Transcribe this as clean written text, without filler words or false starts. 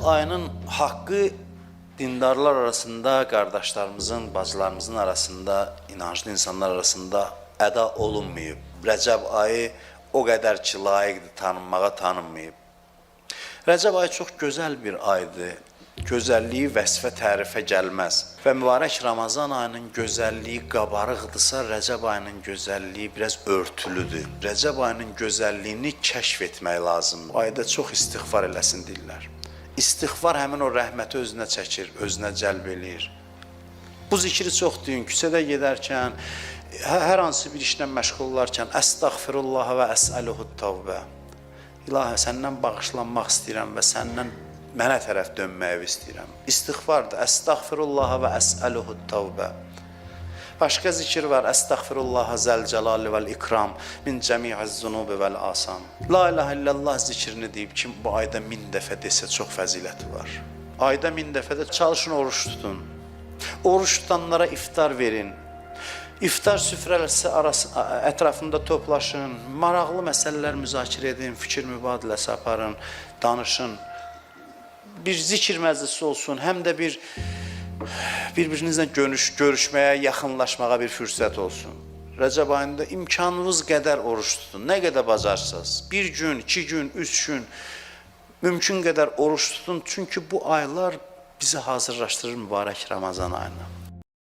ayının haqqı dindarlar arasında, qardaşlarımızın, bacılarımızın arasında, inanclı insanlar arasında əda olunmayıb. Rəcəb ayı o qədər ki, layiqdir tanınmağa, tanınmayıb. Rəcəb ayı çox gözəl bir aydır. Gözəlliyi vəsfə, tərifə gəlməz. Və mübarək Ramazan ayının gözəlliyi qabarıqdırsa, Rəcəb ayının gözəlliyi biraz örtülüdür. Rəcəb ayının gözəlliyini kəşf etmək lazımdır. Ayda çox istiğfar eləsin deyirlər. İstiğfar həmin o rəhməti özünə çəkir, özünə cəlb eləyir. Bu zikri çox deyin, küçədə gedərkən, hər hansı bir işlə məşğul olarkən, əstəğfirullah və əsəluhut tavbə. İlahə, səndən bağışlanmaq istəyirəm və səndən mənə tərəf dönməyi istəyirəm. İstiğfardır. Əstəğfirullah və əsəluhut tavbə. Başqa zikir var. Əstəğfirullah zəlcəlali vəl ikram min cəmi'iz zunubi vəl asan. La ilahə illallah zikrini deyib kim bu ayda 1000 dəfə desə çox fəziləti var. Ayda 1000 dəfə də çalışın, oruç tutun. Oruç tutanlara iftar verin. İftar süfrəsi ətrafında toplaşın. Maraqlı məsələlər müzakirə edin, fikir mübadiləsi aparın, danışın. Bir zikir məclisi olsun, həm də bir-birinizlə görüşməyə, yaxınlaşmağa bir fürsət olsun. Rəcəb ayında imkanınız qədər oruç tutun, nə qədər bacarsınız. 1 gün, 2 gün, 3 gün, mümkün qədər oruç tutun. Çünki bu aylar bizi hazırlaşdırır mübarək Ramazan ayına.